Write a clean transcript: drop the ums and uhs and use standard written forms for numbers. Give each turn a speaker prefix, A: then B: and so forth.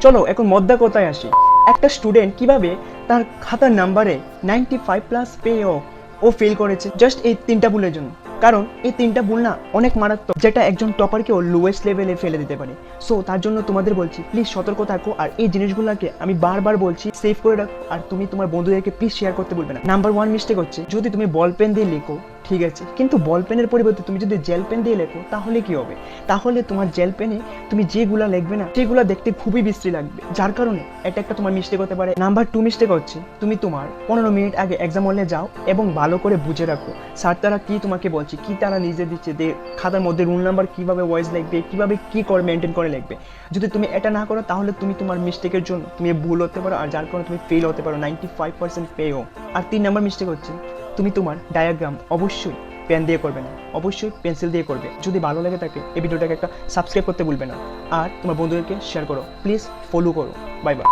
A: চলো এখন মধ্যা কথায় আসি। একটা স্টুডেন্ট কিভাবে তার খাতার নাম্বারে 95+ পেয়েও ও ফেল করেছে জাস্ট এই 3টা ভুলের জন্য। কারণ এই 3টা ভুল না অনেক মারাত্মক, যেটা একজন টপারকেও লোয়েস্ট লেভেলে ফেলে দিতে পারে। সো তার জন্য তোমাদের বলছি প্লিজ সতর্ক থাকো, আর এই জিনিসগুলোকে আমি বারবার বলছি সেভ করে রাখো, আর তুমি তোমার বন্ধুদেরকে প্লিজ শেয়ার করতে বলবে না। নাম্বার 1 মিস্টেক হচ্ছে, যদি তুমি বল পেন দিয়ে লেখো ঠিক আছে, কিন্তু বল পেনের পরিবর্তে তুমি যদি জেল পেন দিয়ে লেখো তাহলে কি হবে? তাহলে তোমার জেল পেনে তুমি যেগুলা লিখবে না সেগুলা দেখতে খুবই বিশ্রী লাগবে, যার কারণে এটা একটা তোমার মিস্টেক হতে পারে। নাম্বার 2 মিস্টেক হচ্ছে, তুমি তোমার 15 মিনিট আগে এক্সাম হলে যাও এবং ভালো করে বুঝে রাখো স্যার তারা কি তোমাকে বলছে, কি তারা নিজে দিচ্ছে, খাতার মধ্যে রুল নাম্বার কিভাবে ওয়াইজ লিখবে, কিভাবে কি করে মেনটেন করে লিখবে। যদি তুমি এটা না করো তাহলে তুমি তোমার মিস্টেকের জন্য তুমি ভুল হতে পারো, আর যার কারণে তুমি ফেল হতে পারো 95% পেও। আর 3 নাম্বার মিস্টেক হচ্ছে, তুমি তোমার ডায়াগ্রাম অবশ্যই পেন দিয়ে করবে না, অবশ্যই পেন্সিল দিয়ে করবে। যদি ভালো লাগে থাকে এই ভিডিওটাকে একটা সাবস্ক্রাইব করতে ভুলবে না, আর তোমার বন্ধুদেরকে শেয়ার করো, প্লিজ ফলো করো। Bye bye.